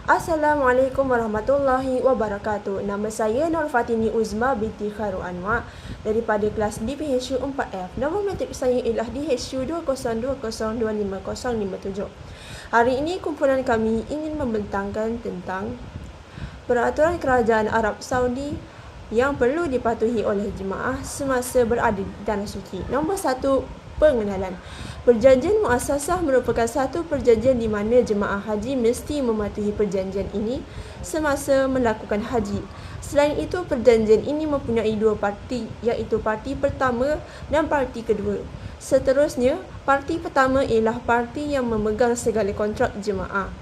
Assalamualaikum warahmatullahi wabarakatuh. Nama saya Nur Fatini Uzma binti Khairul Anwar daripada kelas DPHU 4F. Nombor matrik saya ialah DHU 202025057. Hari ini kumpulan kami ingin membentangkan tentang peraturan kerajaan Arab Saudi yang perlu dipatuhi oleh jemaah semasa berada di Tanah Suci. Nombor 1, pengenalan. Perjanjian Muassasah merupakan satu perjanjian di mana jemaah haji mesti mematuhi perjanjian ini semasa melakukan haji. Selain itu, perjanjian ini mempunyai dua parti, iaitu parti pertama dan parti kedua. Seterusnya, parti pertama ialah parti yang memegang segala kontrak jemaah,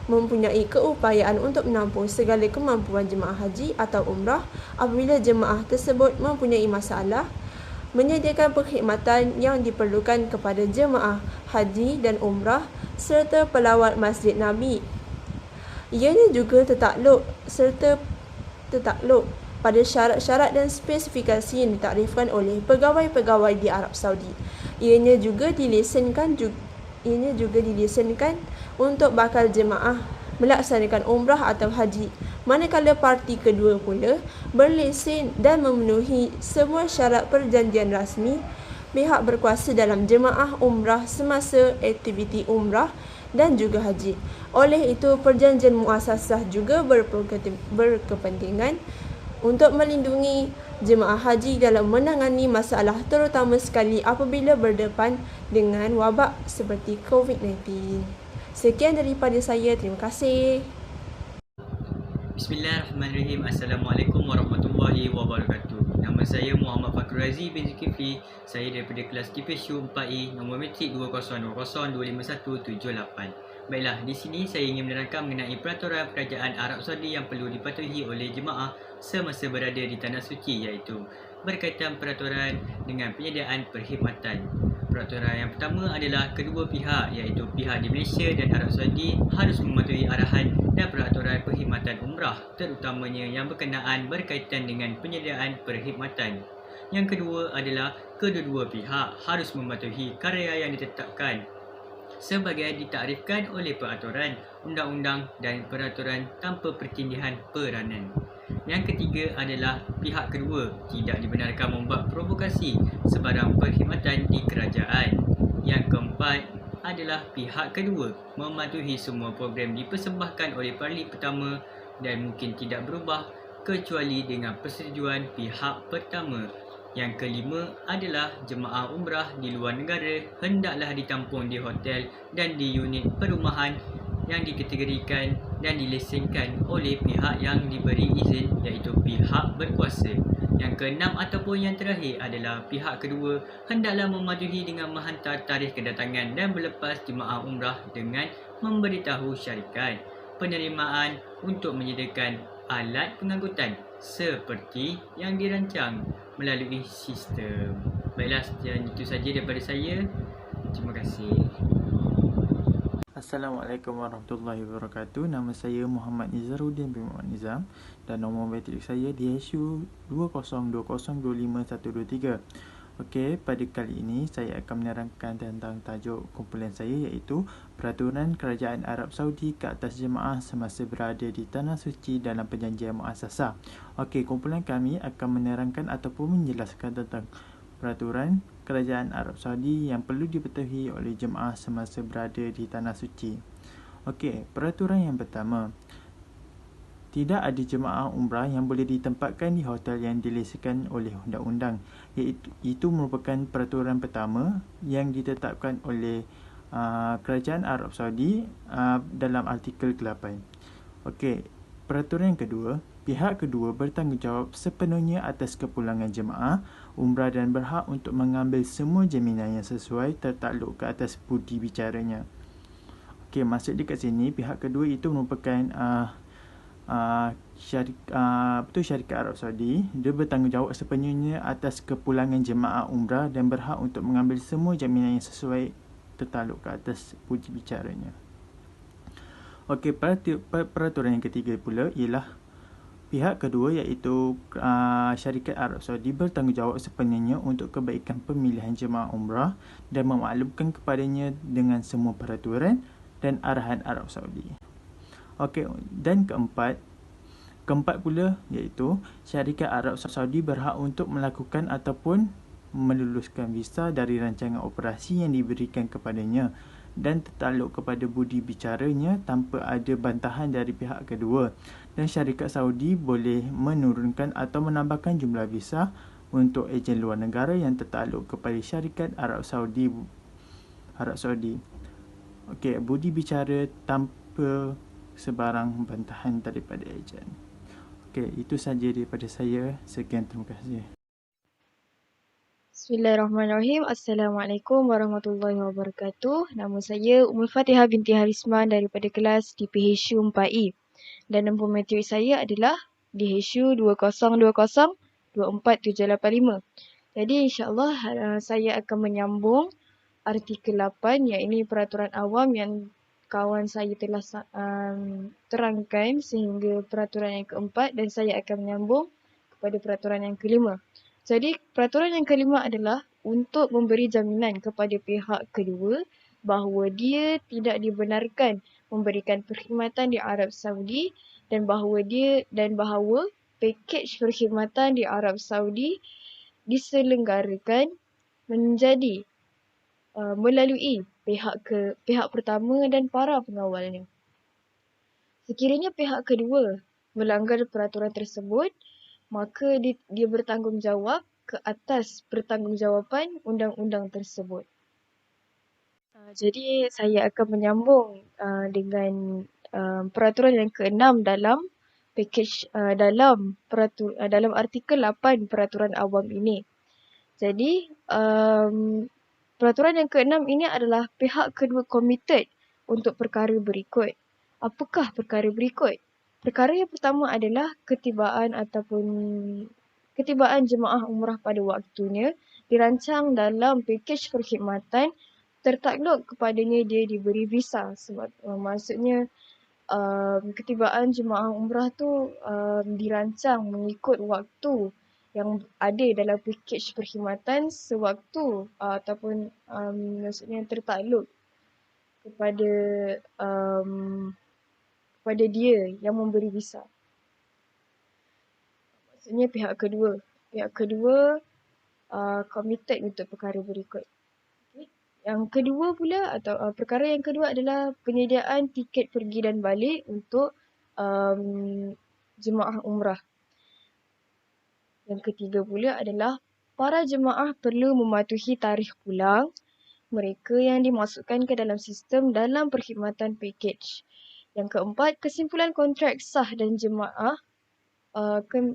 mempunyai keupayaan untuk menampung segala kemampuan jemaah haji atau umrah apabila jemaah tersebut mempunyai masalah, menyediakan perkhidmatan yang diperlukan kepada jemaah haji dan umrah serta pelawat Masjid Nabi. Ianya juga tetakluk pada syarat-syarat dan spesifikasi yang ditakdirkan oleh pegawai-pegawai di Arab Saudi. Ianya juga dilesenkan untuk bakal jemaah melaksanakan umrah atau haji. Manakala parti kedua pula berlesen dan memenuhi semua syarat perjanjian rasmi pihak berkuasa dalam jemaah umrah semasa aktiviti umrah dan juga haji. Oleh itu, perjanjian muassasah juga berkepentingan untuk melindungi jemaah haji dalam menangani masalah terutama sekali apabila berdepan dengan wabak seperti COVID-19. Sekian daripada saya, terima kasih. Bismillahirrahmanirrahim. Assalamualaikum warahmatullahi wabarakatuh. Nama saya Muhammad Fakhrul Razi bin Zulkifli. Saya daripada kelas DPHU 4E, nombor matrik 202025178. Baiklah, di sini saya ingin menerangkan mengenai peraturan kerajaan Arab Saudi yang perlu dipatuhi oleh jemaah semasa berada di Tanah Suci, iaitu berkaitan peraturan dengan penyediaan perkhidmatan. Peraturan yang pertama adalah kedua pihak, iaitu pihak di Malaysia dan Arab Saudi harus mematuhi arahan dan peraturan perkhidmatan umrah, terutamanya yang berkenaan berkaitan dengan penyediaan perkhidmatan. Yang kedua adalah kedua-dua pihak harus mematuhi karya yang ditetapkan sebagai ditakrifkan oleh peraturan, undang-undang dan peraturan tanpa pertindihan peranan. Yang ketiga adalah pihak kedua tidak dibenarkan membuat provokasi sebarang perkhidmatan di kerajaan. Yang keempat adalah pihak kedua mematuhi semua program dipersembahkan oleh parti pertama dan mungkin tidak berubah kecuali dengan persetujuan pihak pertama. Yang kelima adalah jemaah umrah di luar negara hendaklah ditampung di hotel dan di unit perumahan yang dikategorikan dan dilesenkan oleh pihak yang diberi izin, iaitu pihak berkuasa. Yang keenam ataupun yang terakhir adalah pihak kedua hendaklah mematuhi dengan menghantar tarikh kedatangan dan berlepas jemaah umrah dengan memberitahu syarikat penerimaan untuk menyediakan alat pengangkutan seperti yang dirancang melalui sistem. Baiklah, sekian itu saja daripada saya. Terima kasih. Assalamualaikum warahmatullahi wabarakatuh. Nama saya Muhammad Nizaruddin bin Muhammad Nizam dan nombor matrik saya DHU 202025123. Okey, pada kali ini saya akan menerangkan tentang tajuk kumpulan saya, iaitu Peraturan Kerajaan Arab Saudi ke atas jemaah semasa berada di Tanah Suci dalam Perjanjian Muassasah. Okey, kumpulan kami akan menerangkan ataupun menjelaskan tentang peraturan Kerajaan Arab Saudi yang perlu dipatuhi oleh jemaah semasa berada di Tanah Suci. Okey, peraturan yang pertama. Tidak ada jemaah umrah yang boleh ditempatkan di hotel yang dilesenkan oleh undang-undang. Itu merupakan peraturan pertama yang ditetapkan oleh Kerajaan Arab Saudi dalam artikel ke-8. Okey, peraturan yang kedua. Pihak kedua bertanggungjawab sepenuhnya atas kepulangan jemaah umrah dan berhak untuk mengambil semua jaminan yang sesuai tertakluk ke atas budi bicaranya. Okey, maksud di kat sini pihak kedua itu merupakan syarikat Arab Saudi. Dia bertanggungjawab sepenuhnya atas kepulangan jemaah umrah dan berhak untuk mengambil semua jaminan yang sesuai tertakluk ke atas budi bicaranya. Okey, peraturan yang ketiga pula ialah Pihak kedua iaitu syarikat Arab Saudi bertanggungjawab sepenuhnya untuk kebaikan pemilihan jemaah umrah dan memaklumkan kepadanya dengan semua peraturan dan arahan Arab Saudi. Okey, dan keempat pula iaitu syarikat Arab Saudi berhak untuk melakukan ataupun meluluskan visa dari rancangan operasi yang diberikan kepadanya dan tertakluk kepada budi bicaranya tanpa ada bantahan dari pihak kedua, dan syarikat Saudi boleh menurunkan atau menambahkan jumlah visa untuk ejen luar negara yang tertakluk kepada syarikat Arab Saudi. Okey, budi bicara tanpa sebarang bantahan daripada ejen. Okey, itu saja daripada saya. Sekian, terima kasih. Bismillahirrahmanirrahim. Assalamualaikum warahmatullahi wabarakatuh. Nama saya Ummul Fatihah binti Harisman daripada kelas DPHU 4E. Dan nombor matrik saya adalah DHU 2020-24785. Jadi insyaAllah saya akan menyambung artikel 8 iaitu peraturan awam yang kawan saya telah terangkan sehingga peraturan yang keempat, dan saya akan menyambung kepada peraturan yang kelima. Jadi peraturan yang kelima adalah untuk memberi jaminan kepada pihak kedua bahawa dia tidak dibenarkan memberikan perkhidmatan di Arab Saudi dan bahawa pakej perkhidmatan di Arab Saudi diselenggarakan menjadi melalui pihak pertama dan para pengawalnya. Sekiranya pihak kedua melanggar peraturan tersebut, maka dia bertanggungjawab ke atas pertanggungjawaban undang-undang tersebut. Jadi saya akan menyambung dengan peraturan yang ke-6 dalam dalam artikel 8 peraturan awam ini. Jadi peraturan yang ke-6 ini adalah pihak kedua komited untuk perkara berikut. Apakah perkara berikut? Perkara yang pertama adalah ketibaan jemaah umrah pada waktunya dirancang dalam pakej perkhidmatan tertakluk kepadanya dia diberi visa. Sebab maksudnya ketibaan jemaah umrah tu dirancang mengikut waktu yang ada dalam pakej perkhidmatan sewaktu ataupun maksudnya tertakluk kepada dia yang memberi visa. Maksudnya pihak kedua committed untuk perkara berikut. Okay. Yang kedua pula atau perkara yang kedua adalah penyediaan tiket pergi dan balik untuk jemaah umrah. Yang ketiga pula adalah para jemaah perlu mematuhi tarikh pulang mereka yang dimasukkan ke dalam sistem dalam perkhidmatan pakej. Yang keempat, kesimpulan kontrak sah dan jemaah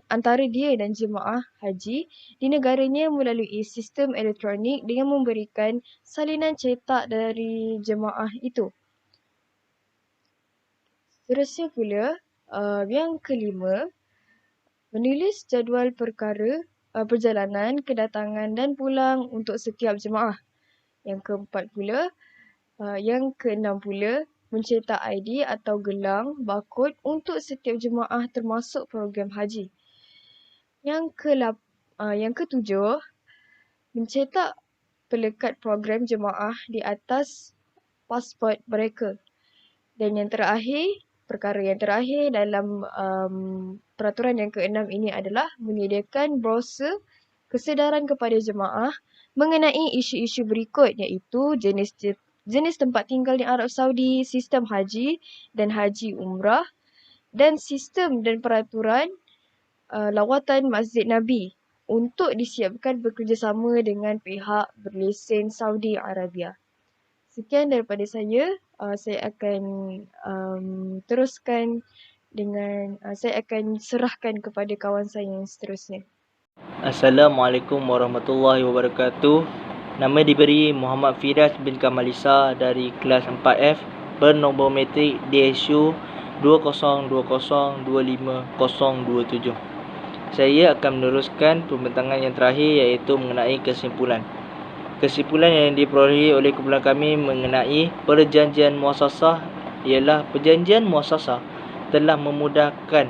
antara dia dan jemaah haji di negaranya melalui sistem elektronik dengan memberikan salinan cetak dari jemaah itu. Seterusnya pula, yang kelima, menulis jadual perkara perjalanan, kedatangan dan pulang untuk setiap jemaah. Yang keempat pula, yang keenam pula, mencetak ID atau gelang barcode untuk setiap jemaah termasuk program haji. Yang ketujuh, mencetak pelekat program jemaah di atas pasport mereka. Dan perkara yang terakhir dalam peraturan yang keenam ini adalah menyediakan brosur kesedaran kepada jemaah mengenai isu-isu berikut, iaitu jenis tempat tinggal di Arab Saudi, sistem haji dan haji umrah, dan sistem dan peraturan lawatan Masjid Nabi untuk disiapkan bekerjasama dengan pihak berlesen Saudi Arabia. Sekian daripada saya. Saya akan teruskan dengan saya akan serahkan kepada kawan saya yang seterusnya. Assalamualaikum warahmatullahi wabarakatuh. Nama diberi Muhammad Firas bin Kamalisa dari kelas 4F bernombor matrik DHU 2020-25027. Saya akan meneruskan pembentangan yang terakhir iaitu mengenai kesimpulan. Kesimpulan yang diperolehi oleh kumpulan kami mengenai perjanjian muasasah ialah perjanjian muasasah telah memudahkan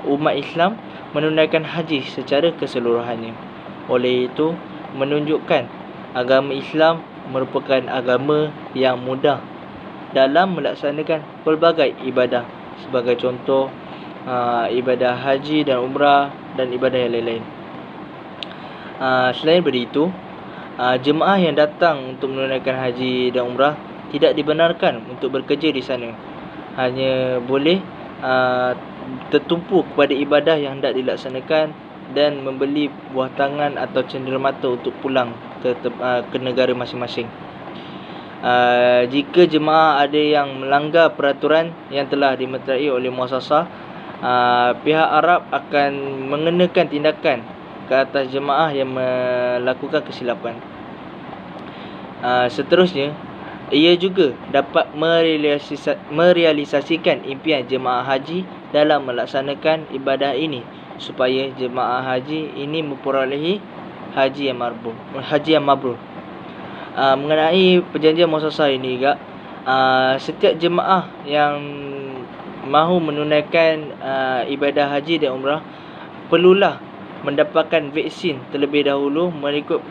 umat Islam menunaikan haji secara keseluruhannya. Oleh itu, menunjukkan agama Islam merupakan agama yang mudah dalam melaksanakan pelbagai ibadah. Sebagai contoh, ibadah haji dan umrah dan ibadah yang lain-lain. Selain daripada itu, jemaah yang datang untuk menunaikan haji dan umrah tidak dibenarkan untuk bekerja di sana. Hanya boleh tertumpu kepada ibadah yang hendak dilaksanakan dan membeli buah tangan atau cenderamata untuk pulang ke negara masing-masing. Jika jemaah ada yang melanggar peraturan yang telah dimeterai oleh muassasah, pihak Arab akan mengenakan tindakan ke atas jemaah yang melakukan kesilapan. Seterusnya, ia juga dapat merealisasikan impian jemaah haji dalam melaksanakan ibadah ini supaya jemaah haji ini memperolehi haji yang mabrur. Mengenai perjanjian muassasah ini juga, setiap jemaah yang mahu menunaikan ibadah haji dan umrah perlulah mendapatkan vaksin terlebih dahulu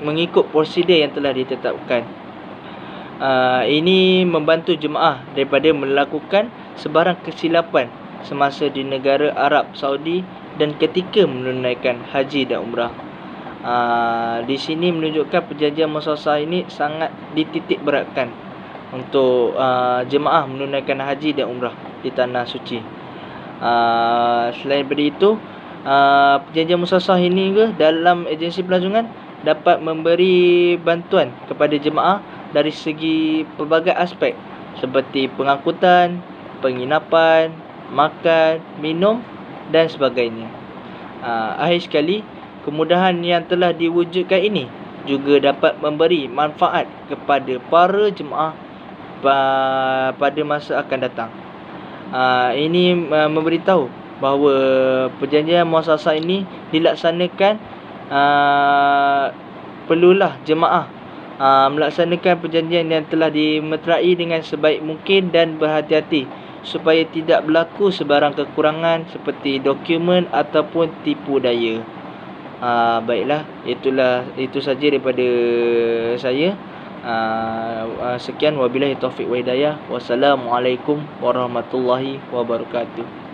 mengikut prosedur yang telah ditetapkan. Ini membantu jemaah daripada melakukan sebarang kesilapan semasa di negara Arab Saudi dan ketika menunaikan haji dan umrah. Di sini menunjukkan perjanjian muassasah ini sangat dititik beratkan untuk jemaah menunaikan haji dan umrah di tanah suci. Selain daripada itu, perjanjian muassasah ini juga dalam agensi pelazungan dapat memberi bantuan kepada jemaah dari segi pelbagai aspek seperti pengangkutan, penginapan, makan, minum dan sebagainya. Akhir sekali, kemudahan yang telah diwujudkan ini juga dapat memberi manfaat kepada para jemaah pada masa akan datang. Ini memberitahu bahawa perjanjian muassasah ini dilaksanakan, perlulah jemaah melaksanakan perjanjian yang telah dimeterai dengan sebaik mungkin dan berhati-hati supaya tidak berlaku sebarang kekurangan seperti dokumen ataupun tipu daya. Baiklah, itu saja daripada saya. Sekian, wabillahi taufiq wa hidayah. Wassalamualaikum warahmatullahi wabarakatuh.